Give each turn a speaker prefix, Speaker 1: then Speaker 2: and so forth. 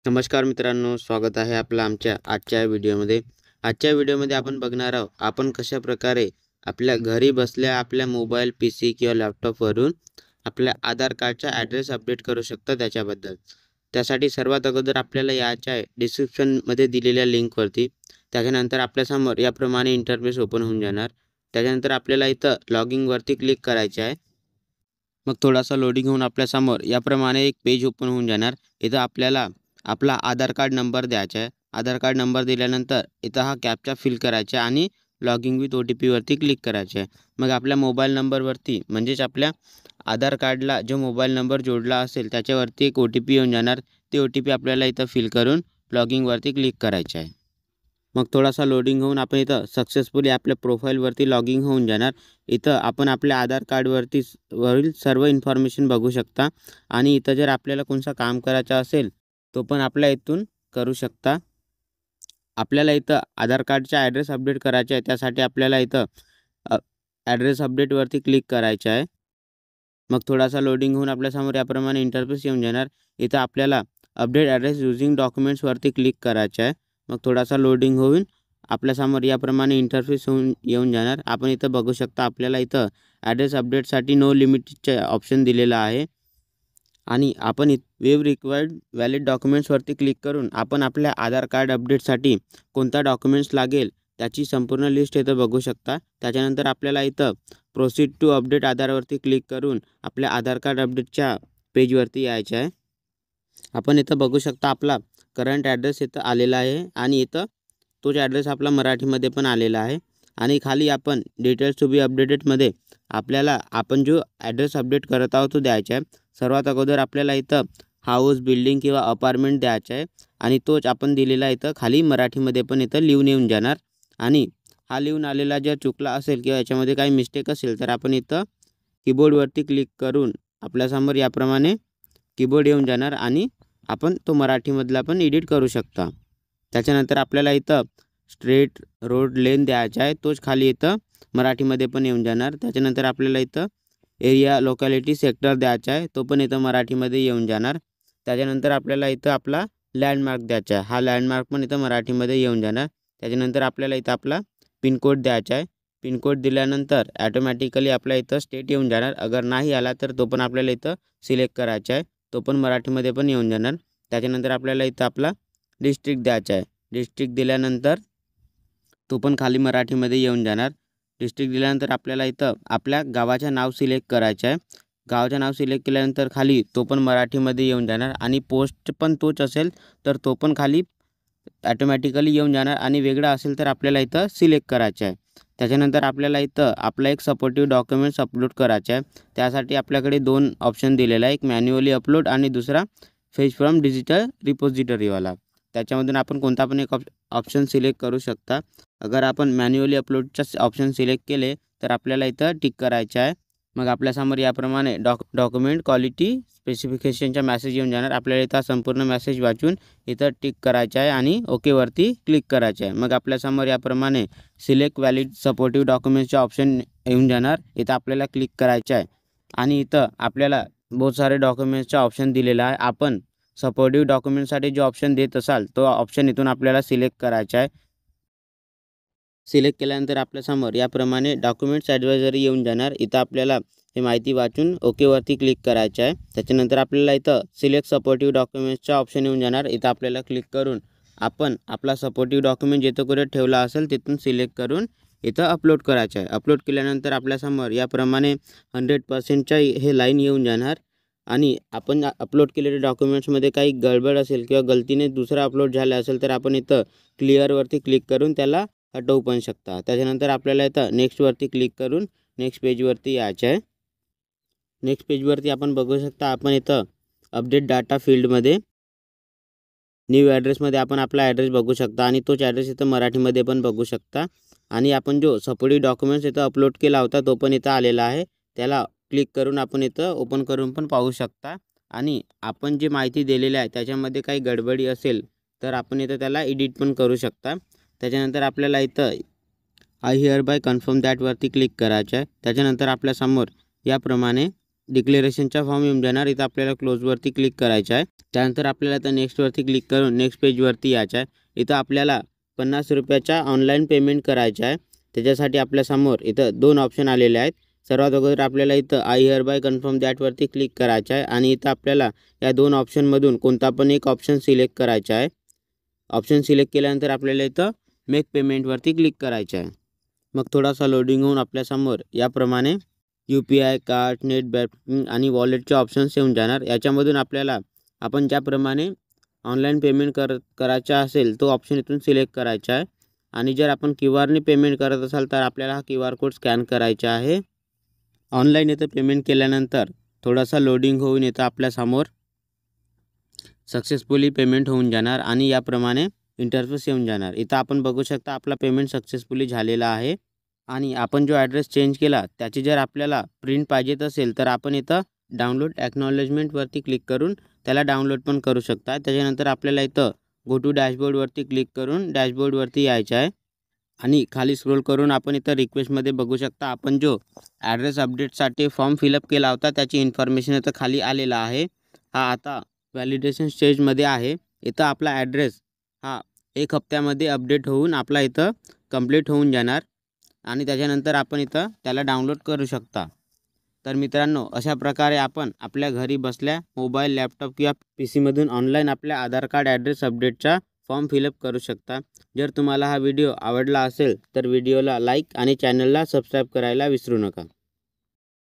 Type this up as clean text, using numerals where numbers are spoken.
Speaker 1: नमस्कार मित्रांनो, स्वागत आहे आपलं आमच्या आजच्या व्हिडिओमध्ये. आजच्या व्हिडिओमध्ये आपण बघणार आहोत आपण कशा प्रकारे आपल्या घरी बसल्या आपल्या मोबाईल, पीसी किंवा लॅपटॉपवरून आपल्या आधार कार्डचा ॲड्रेस अपडेट करू शकता त्याच्याबद्दल. त्यासाठी सर्वात अगोदर आपल्याला याच्या डिस्क्रिप्शनमध्ये दिलेल्या लिंकवरती त्याच्यानंतर आपल्यासमोर याप्रमाणे इंटरफेस ओपन होऊन जाणार. त्याच्यानंतर आपल्याला इथं लॉगिंगवरती क्लिक करायचे आहे. मग थोडासा लोडिंग होऊन आपल्यासमोर याप्रमाणे एक पेज ओपन होऊन जाणार. इथं आपल्याला आपला आधार कार्ड नंबर द्यायचा आहे. आधार कार्ड नंबर दिल्यानंतर इथं हा कॅप्चा फिल करायचा आहे आणि लॉगिंग विथ OTPवरती क्लिक करायचे आहे. मग आपल्या मोबाईल नंबरवरती म्हणजेच आपल्या आधार कार्डला जो मोबाईल नंबर जोडला असेल त्याच्यावरती एक OTP येऊन जाणार. ते OTP आपल्याला इथं फिल करून लॉगिंगवरती क्लिक करायचे आहे. मग थोडासा लोडिंग होऊन आपण इथं सक्सेसफुली आपल्या प्रोफाईलवरती लॉगिंग होऊन जाणार. इथं आपण आपल्या आधार कार्डवरती वरील सर्व इन्फॉर्मेशन बघू शकता आणि इथं जर आपल्याला कोणतं काम करायचं असेल तो पण आपल्या इथून करू शकता. आपल्याला इथं आधार कार्डचा ॲड्रेस अपडेट करायचा आहे. त्यासाठी आपल्याला इथं ॲड्रेस अपडेटवरती क्लिक करायचं आहे. मग थोडासा लोडिंग होऊन आपल्यासमोर याप्रमाणे इंटरफेस येऊन जाणार. इथं आपल्याला अपडेट ॲड्रेस युजिंग डॉक्युमेंट्सवरती क्लिक करायचं आहे. मग थोडासा लोडिंग होऊन आपल्यासमोर याप्रमाणे इंटरफेस येऊन जाणार. आपण इथं बघू शकता आपल्याला इथं ॲड्रेस अपडेटसाठी नो लिमिटचे ऑप्शन दिलेला आहे आणि आपण वेव रिक्वायर्ड व्हॅलिड डॉक्युमेंट्सवरती क्लिक करून आपण आपल्या आधार कार्ड अपडेटसाठी कोणता डॉक्युमेंट्स लागेल त्याची संपूर्ण लिस्ट इथं बघू शकता. त्याच्यानंतर आपल्याला इथं प्रोसीड टू अपडेट आधारवरती क्लिक करून आपल्या आधार कार्ड अपडेटच्या पेजवरती यायचं आहे. आपण इथं बघू शकता आपला करंट ॲड्रेस इथं आलेला आहे आणि इथं तोच ॲड्रेस आपला मराठीमध्ये पण आलेला आहे आणि खाली आपण डिटेल्स टू बी अपडेटेडमध्ये आपल्याला आपण जो ॲड्रेस अपडेट करत आहोत तो द्यायचा आहे. सर्वात अगोदर आपल्याला इथं हाऊस, बिल्डिंग किंवा अपार्टमेंट द्यायचा आहे आणि तोच आपण दिलेला इथं खाली मराठीमध्ये पण इथं लिहून येऊन जाणार. आणि हा लिहून आलेला जर चुकला असेल किंवा याच्यामध्ये काही मिस्टेक असेल तर आपण इथं कीबोर्डवरती क्लिक करून आपल्यासमोर याप्रमाणे कीबोर्ड येऊन जाणार आणि आपण तो मराठीमधला पण एडिट करू शकता. त्याच्यानंतर आपल्याला इथं स्ट्रेट रोड लेन द्यायचा आहे. तोच खाली इथं मराठीमध्ये पण येऊन जाणार. त्याच्यानंतर आपल्याला इथं एरिया, लोकॅलिटी, सेक्टर द्यायचा आहे. तो पण इथं मराठीमध्ये येऊन जाणार. त्याच्यानंतर आपल्याला इथं आपला लँडमार्क द्यायचा आहे. हा लँडमार्क पण इथं मराठीमध्ये येऊन जाणार. त्याच्यानंतर आपल्याला इथं आपला पिनकोड द्यायचा आहे. पिनकोड दिल्यानंतर ॲटोमॅटिकली आपल्या इथं स्टेट येऊन जाणार. अगर नाही आला तर तो पण आपल्याला इथं सिलेक्ट करायचा आहे. तो पण मराठीमध्ये पण येऊन जाणार. त्याच्यानंतर आपल्याला इथं आपला डिस्ट्रिक्ट द्यायचा आहे. डिस्ट्रिक्ट दिल्यानंतर तो पण खाली मराठीमध्ये येऊन जाणार. डिस्ट्रिक्ट दिल्यानंतर आपल्याला इथं आपल्या गावाचं नाव सिलेक्ट करायचं आहे. गावाचं नाव सिलेक्ट केल्यानंतर खाली तो पण मराठीमध्ये येऊन जाणार आणि पोस्ट पण तोच असेल तर तो पण खाली ॲटोमॅटिकली येऊन जाणार आणि वेगळा असेल तर आपल्याला इथं सिलेक्ट करायचं आहे. त्याच्यानंतर आपल्याला इथं आपला एक सपोर्टिव्ह डॉक्युमेंट्स अपलोड करायचा आहे. त्यासाठी आपल्याकडे 2 ऑप्शन दिलेला आहे. एक मॅन्युअली अपलोड आणि दुसरा फेच फ्रॉम डिजिटल रिपॉझिटरीवाला. त्याच्यामधून आपण कोणता पण एक ऑप्शन सिलेक्ट करू शकता. अगर आपण मॅन्युअली अपलोडचा ऑप्शन सिलेक्ट केले तर आपल्याला इथं टिक करायचं आहे. मग आपल्यासमोर याप्रमाणे डॉक्युमेंट क्वालिटी स्पेसिफिकेशनचा मेसेज येऊन जाणार. आपल्याला इथं संपूर्ण मेसेज वाचून इथं टिक करायचं आहे आणि ओकेवरती क्लिक करायचं आहे. मग आपल्यासमोर याप्रमाणे सिलेक्ट व्हॅलिड सपोर्टिव्ह डॉक्युमेंट्सचे ऑप्शन येऊन जाणार. इथं आपल्याला क्लिक करायचं आहे आणि इथं आपल्याला बहुत सारे डॉक्युमेंट्सचा ऑप्शन दिलेला आहे. आपण सपोर्टिव्ह डॉक्युमेंटसाठी जो ऑप्शन देत असाल तो ऑप्शन इथून आपल्याला सिलेक्ट करायचा आहे. सिलेक्ट केल्यानंतर आपल्यासमोर याप्रमाणे डॉक्युमेंट्स ॲडवायझरी येऊन जाणार. इथं आपल्याला हे माहिती वाचून ओकेवरती क्लिक करायचं आहे. त्याच्यानंतर आपल्याला इथं सिलेक्ट सपोर्टिव्ह डॉक्युमेंट्सचा ऑप्शन येऊन जाणार. इथं आपल्याला क्लिक करून आपण आपला सपोर्टिव्ह डॉक्युमेंट जिथं कुठे ठेवला असेल तिथून सिलेक्ट करून इथं अपलोड करायचं आहे. अपलोड केल्यानंतर आपल्यासमोर याप्रमाणे 100%च्या हे लाईन येऊन जाणार आणि आपण अपलोड केलेल्या डॉक्युमेंट्समध्ये काही गडबड असेल किंवा गलतीने दुसरा अपलोड झाला असेल तर आपण इथं क्लिअरवरती क्लिक करून त्याला हटवू पण शकता. त्याच्यानंतर आपल्याला इथं नेक्स्टवरती क्लिक करून नेक्स्ट पेजवरती यायचं आहे. नेक्स्ट पेजवरती आपण बघू शकता आपण इथं अपडेट डाटा फील्डमध्ये न्यू ॲड्रेसमध्ये आपण आपला ॲड्रेस बघू शकता आणि तोच ॲड्रेस इथं मराठीमध्ये पण बघू शकता. आणि आपण जो सपोर्टिव्ह डॉक्युमेंट्स इथं अपलोड केला होता तो पण इथं आलेला आहे. त्याला क्लिक करून आपण इथं ओपन करून पण पाहू शकता आणि आपण जी माहिती दिलेली आहे त्याच्यामध्ये काही गडबडी असेल तर आपण इथं त्याला एडिट पण करू शकता. त्याच्यानंतर आपल्याला इथं आय हिअर बाय कन्फर्म दॅटवरती क्लिक करायचं आहे. त्याच्यानंतर आपल्यासमोर याप्रमाणे डिक्लेरेशनचा फॉर्म येऊन जाणार. इथं आपल्याला क्लोजवरती क्लिक करायचं आहे. त्यानंतर आपल्याला आता नेक्स्टवरती क्लिक करून नेक्स्ट पेजवरती यायचं आहे. इथं आपल्याला 50 रुपयाचा ऑनलाईन पेमेंट करायचा आहे. त्याच्यासाठी आपल्यासमोर इथं 2 ऑप्शन आलेले आहेत. सर्वात अगोदर आपल्याला इथं आय हिअर बाय कन्फर्म दॅटवरती क्लिक करायचं आहे आणि इथं आपल्याला या 2 ऑप्शनमधून कोणता पण एक ऑप्शन सिलेक्ट करायचा आहे. ऑप्शन सिलेक्ट केल्यानंतर आपल्याला इथं मेक पेमेंटवरती क्लिक करायचं आहे. मग थोडासा लोडिंग होऊन आपल्यासमोर याप्रमाणे UPI कार्ड, नेट बँकिंग आणि वॉलेटचे ऑप्शन्स येऊन जाणार. याच्यामधून आपल्याला आपण ज्याप्रमाणे ऑनलाईन पेमेंट करायचा असेल तो ऑप्शन इथून सिलेक्ट करायचा आहे. आणि जर आपण QR ने पेमेंट करत असाल तर आपल्याला हा QR कोड स्कॅन करायचा आहे. ऑनलाईन इथं पेमेंट केल्यानंतर थोडासा लोडिंग होऊन इथं आपल्यासमोर सक्सेसफुली पेमेंट होऊन जाणार आणि याप्रमाणे इंटरफेस येऊन जाणार. इथं आपण बघू शकता आपला पेमेंट सक्सेसफुली झालेला आहे. आणि आपण जो ॲड्रेस चेंज केला त्याची जर आपल्याला प्रिंट पाहिजेत असेल तर आपण इथं डाउनलोड ॲक्नॉलेजमेंटवरती क्लिक करून त्याला डाउनलोड पण करू शकता. त्याच्यानंतर आपल्याला इथं गो टू डॅशबोर्डवरती क्लिक करून डॅशबोर्डवरती यायचं आहे आणि खाली स्क्रोल करून आपण इथं रिक्वेस्टमध्ये बघू शकता आपण जो ॲड्रेस अपडेटसाठी फॉर्म फिलअप केला होता त्याची इन्फॉर्मेशन इथं खाली आलेला आहे. हा आता व्हॅलिडेशन स्टेजमध्ये आहे. इथं आपला ॲड्रेस हा 1 हप्त्यामध्ये अपडेट होऊन आपला इथं कंप्लीट होऊन जाणार आणि त्याच्यानंतर आपण इथं त्याला डाउनलोड करू शकता. तर मित्रांनो, अशा प्रकारे आपण आपल्या घरी बसल्या मोबाईल, लॅपटॉप किंवा PCमधून ऑनलाईन आपल्या आधार कार्ड ॲड्रेस अपडेटचा फॉर्म फिलअप करू शकता. जर तुम्हाला हा व्हिडिओ आवडला असेल तर व्हिडिओला लाईक आणि चॅनलला सबस्क्राईब करायला विसरू नका.